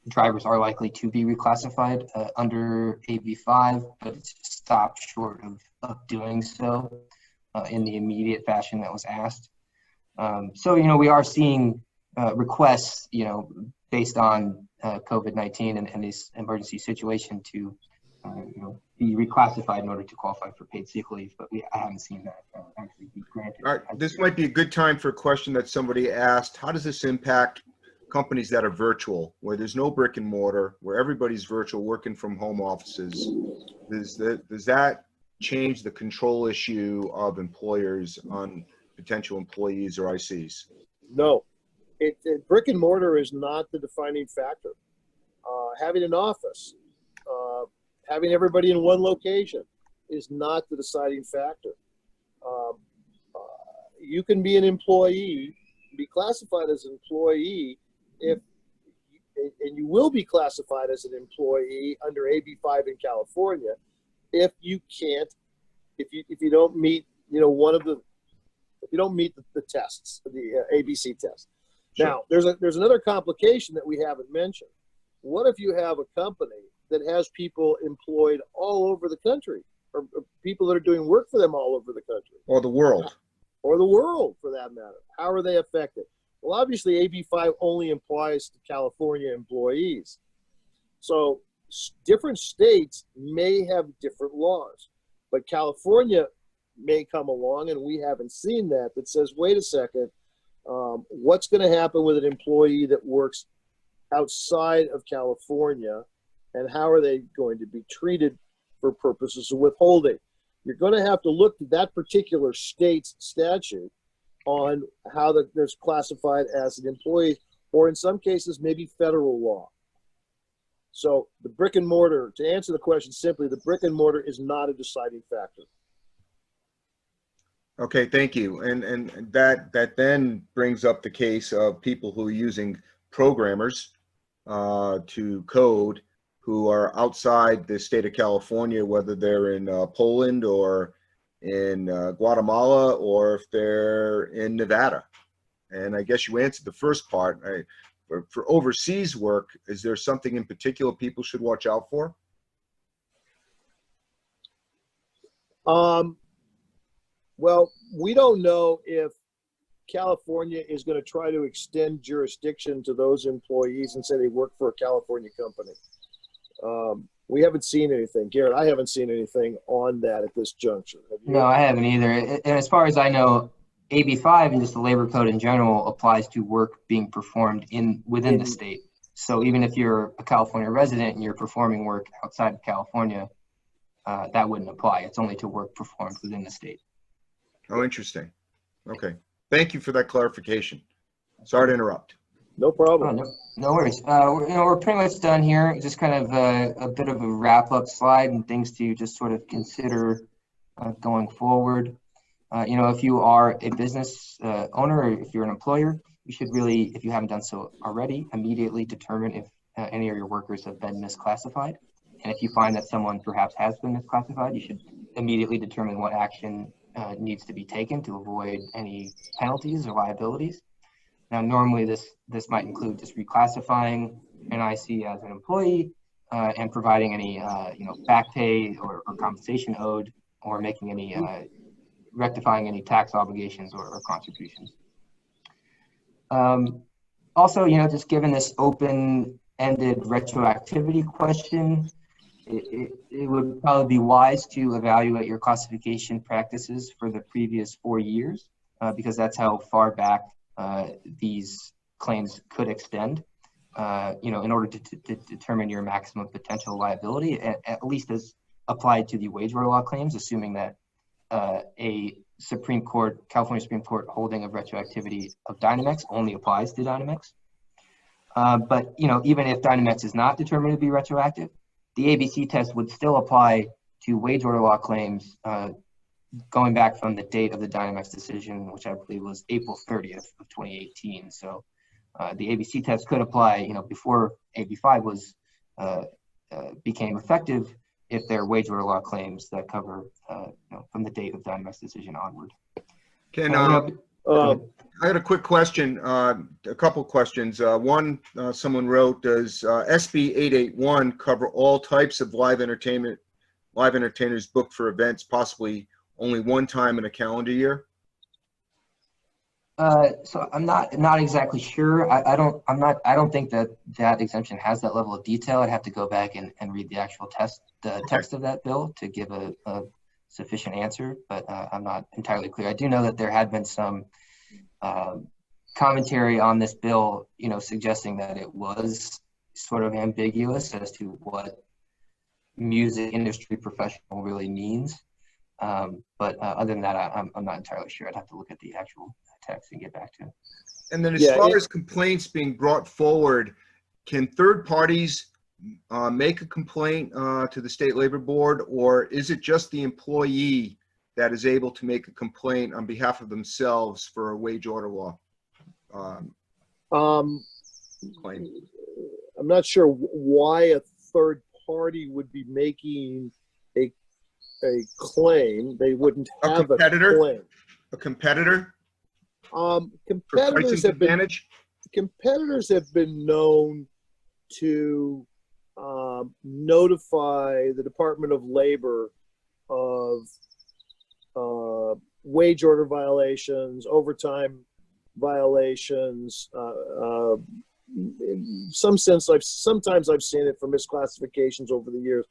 drivers are likely to be reclassified under AB 5, but it stopped short of doing so in the immediate fashion that was asked. So, we are seeing requests, based on COVID-19 and this emergency situation to, be reclassified in order to qualify for paid sick leave, but I haven't seen that actually be granted. All right, this might be a good time for a question that somebody asked. How does this impact companies that are virtual, where there's no brick and mortar, where everybody's virtual, working from home offices, does that change the control issue of employers on potential employees or ICs? No, brick and mortar is not the defining factor. Having an office, having everybody in one location is not the deciding factor. You can be an employee, be classified as an employee and you will be classified as an employee under AB5 in California if you don't meet, if you don't meet the tests, the ABC test. Sure. Now, there's another complication that we haven't mentioned. What if you have a company that has people employed all over the country, or people that are doing work for them all over the country? Or the world. Or the world, for that matter. How are they affected? Well, obviously, AB5 only applies to California employees. So different states may have different laws, but California may come along, and we haven't seen that says, wait a second, what's going to happen with an employee that works outside of California, and how are they going to be treated for purposes of withholding? You're going to have to look to that particular state's statute on how they're classified as an employee, or in some cases, maybe federal law. So the brick and mortar, to answer the question simply, the brick and mortar is not a deciding factor. Okay, thank you. And that then brings up the case of people who are using programmers to code, who are outside the state of California, whether they're in Poland or in Guatemala, or if they're in Nevada. And I guess you answered the first part. For overseas work, is there something in particular people should watch out for? Well, we don't know if California is going to try to extend jurisdiction to those employees and say they work for a California company. We haven't seen anything. Garrett, I haven't seen anything on that at this juncture. Have you? No, I haven't either. And as far as I know, AB5 and just the labor code in general applies to work being performed within the state. So even if you're a California resident and you're performing work outside of California, that wouldn't apply. It's only to work performed within the state. Oh, interesting. Okay. Thank you for that clarification. Sorry to interrupt. No problem. Oh, no worries. We're pretty much done here. Just kind of a bit of a wrap-up slide and things to just sort of consider going forward. If you are a business owner or if you're an employer, you should really, if you haven't done so already, immediately determine if any of your workers have been misclassified. And if you find that someone perhaps has been misclassified, you should immediately determine what action needs to be taken to avoid any penalties or liabilities. Now, normally this might include just reclassifying an IC as an employee and providing any back pay or compensation owed, or making any rectifying any tax obligations or contributions. Also, just given this open-ended retroactivity question, it would probably be wise to evaluate your classification practices for the previous 4 years, because that's how far back these claims could extend, in order to determine your maximum potential liability, at least as applied to the wage order law claims, assuming that a California Supreme Court holding of retroactivity of Dynamex only applies to Dynamex. But even if Dynamex is not determined to be retroactive, the ABC test would still apply to wage order law claims going back from the date of the Dynamex decision, which I believe was April 30th of 2018. So the ABC test could apply, before AB5 was became effective, if they're wage order law claims that cover, from the date of Dynamex decision onward. I had a quick question, a couple questions. One, someone wrote, does SB 881 cover all types of live entertainers booked for events, possibly only one time in a calendar year? So I'm not exactly sure. I don't think that exemption has that level of detail. I'd have to go back and read the actual text of that bill to give a sufficient answer, but I'm not entirely clear. I do know that there had been some commentary on this bill, suggesting that it was sort of ambiguous as to what music industry professional really means. But other than that, I'm not entirely sure. I'd have to look at the actual text and get back to it. And then as far as complaints being brought forward, can third parties make a complaint to the State Labor Board, or is it just the employee that is able to make a complaint on behalf of themselves for a wage order law claim? I'm not sure why a third party would be making a claim. They wouldn't have a claim. A competitor? Competitors have been known to notify the Department of Labor of wage order violations, overtime violations. In some sense, sometimes I've seen it for misclassifications over the years,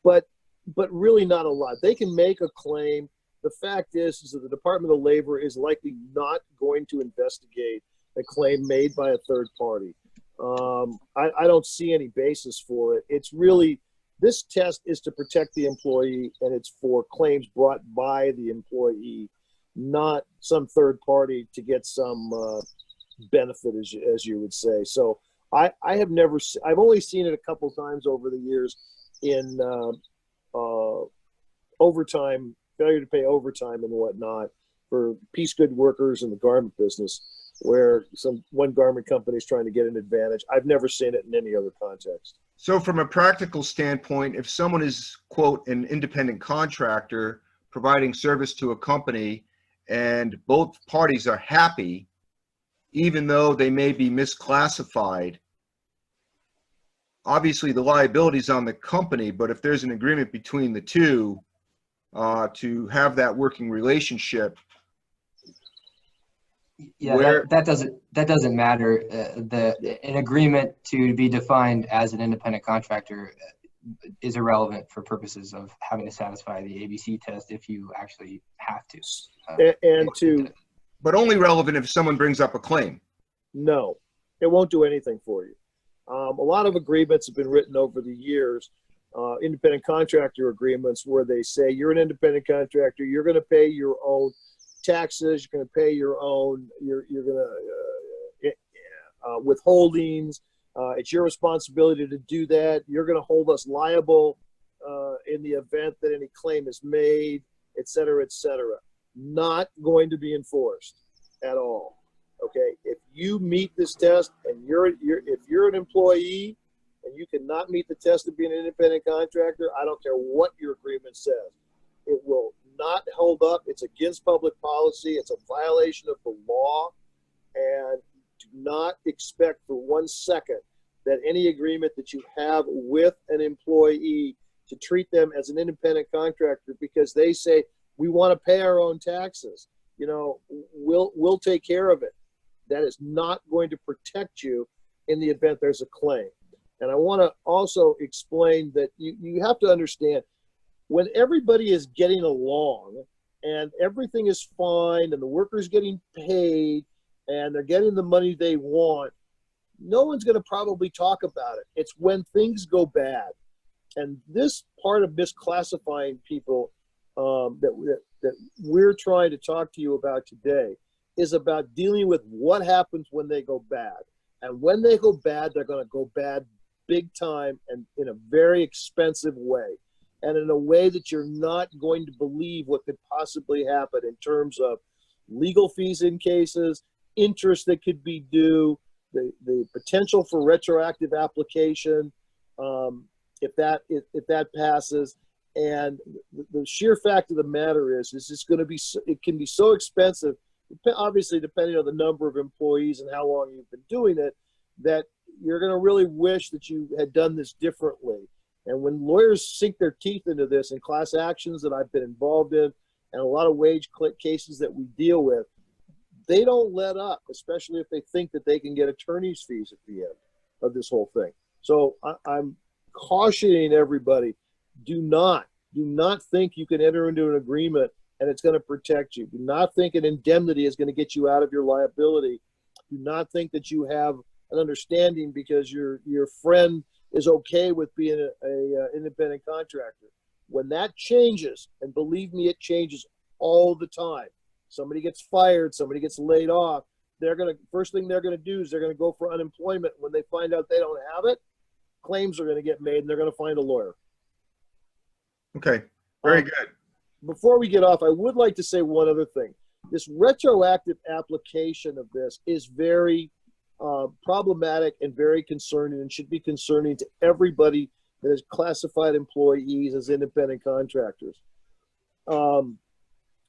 but really not a lot. They can make a claim. The fact is that the Department of Labor is likely not going to investigate a claim made by a third party. I don't see any basis for it. It's really, this test is to protect the employee, and it's for claims brought by the employee, not some third party to get some benefit, as you would say. So I've only seen it a couple times over the years in overtime, failure to pay overtime and whatnot for piece good workers in the garment business, where one garment company is trying to get an advantage. I've never seen it in any other context. So from a practical standpoint, if someone is, quote, an independent contractor providing service to a company and both parties are happy, even though they may be misclassified, obviously the liability is on the company, but if there's an agreement between the two to have that working relationship, that doesn't matter. An agreement to be defined as an independent contractor is irrelevant for purposes of having to satisfy the ABC test if you actually have to. But only relevant if someone brings up a claim. No, it won't do anything for you. A lot of agreements have been written over the years, independent contractor agreements, where they say you're an independent contractor, you're going to pay your own taxes, you're going to pay your own, you're going to withholdings. It's your responsibility to do that. You're going to hold us liable in the event that any claim is made, et cetera, et cetera. Not going to be enforced at all. Okay, if you meet this test and if you're an employee and you cannot meet the test of being an independent contractor, I don't care what your agreement says. It will not hold up. It's against public policy. It's a violation of the law. And do not expect for 1 second that any agreement that you have with an employee to treat them as an independent contractor because they say, we want to pay our own taxes, we'll take care of it. That is not going to protect you in the event there's a claim. And I want to also explain that you have to understand, when everybody is getting along and everything is fine and the worker's getting paid and they're getting the money they want, no one's going to probably talk about it. It's when things go bad. And this part of misclassifying people that we're trying to talk to you about today is about dealing with what happens when they go bad. And when they go bad, they're going to go bad big time and in a very expensive way. And in a way that you're not going to believe what could possibly happen in terms of legal fees in cases, interest that could be due, the potential for retroactive application if that passes. And the sheer fact of the matter is it's going to be, it can be so expensive, obviously depending on the number of employees and how long you've been doing it, that you're going to really wish that you had done this differently. And when lawyers sink their teeth into this in class actions that I've been involved in and a lot of wage cases that we deal with, they don't let up, especially if they think that they can get attorney's fees at the end of this whole thing. So I'm cautioning everybody, do not think you can enter into an agreement and it's going to protect you. Do not think an indemnity is going to get you out of your liability Do not think that you have an understanding because your friend is okay with being a independent contractor. When that changes, and believe me, it changes all the time. Somebody gets fired, somebody gets laid off. First thing they're gonna do is they're gonna go for unemployment. When they find out they don't have it, claims are gonna get made, and they're gonna find a lawyer. Okay, very good. Before we get off, I would like to say one other thing. This retroactive application of this is very problematic and very concerning, and should be concerning to everybody that is classified employees as independent contractors.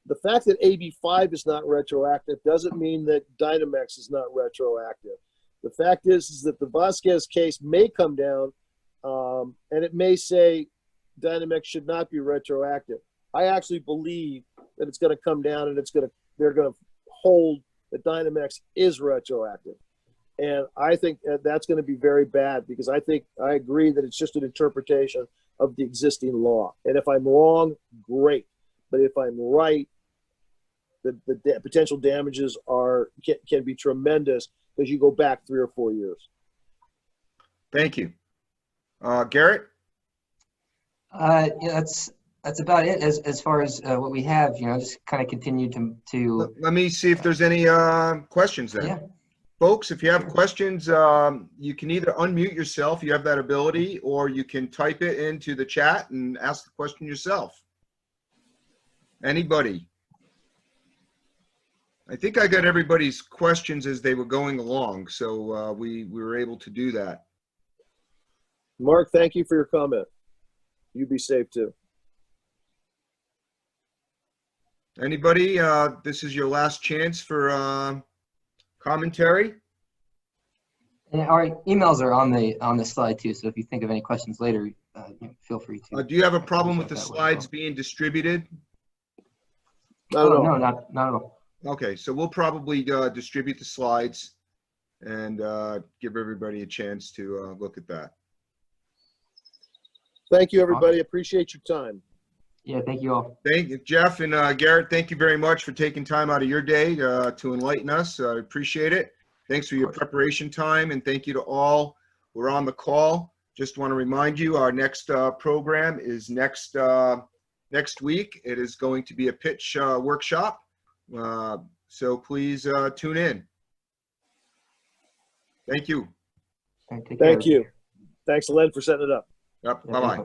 The fact that AB 5 is not retroactive doesn't mean that Dynamex is not retroactive. The fact is that the Vasquez case may come down, and it may say Dynamex should not be retroactive. I actually believe that it's going to come down, and they're going to hold that Dynamex is retroactive. And I think that's going to be very bad, because I agree that it's just an interpretation of the existing law. And if I'm wrong, great. But if I'm right, the potential damages can be tremendous, because you go back 3 or 4 years. Thank you. Garrett? Yeah, that's about it as far as what we have. Just kind of continue to. Let me see if there's any questions then. Yeah. Folks, if you have questions, you can either unmute yourself, you have that ability, or you can type it into the chat and ask the question yourself. Anybody? I think I got everybody's questions as they were going along, so we were able to do that. Mark, thank you for your comment. You be safe too. Anybody? This is your last chance for commentary. And our emails are on the slide too. So if you think of any questions later, feel free to. Do you have a problem with the slides being distributed? Not at all. No, not at all. Okay, so we'll probably distribute the slides and give everybody a chance to look at that. Thank you, everybody. Appreciate your time. Yeah, thank you all. Thank you, Jeff and Garrett. Thank you very much for taking time out of your day to enlighten us. I appreciate it. Thanks for your preparation time, and thank you to all who are on the call. Just want to remind you, our next program is next week. It is going to be a pitch workshop. So please tune in. Thank you. Thank you. Thanks, Len, for setting it up. Yep. Bye-bye.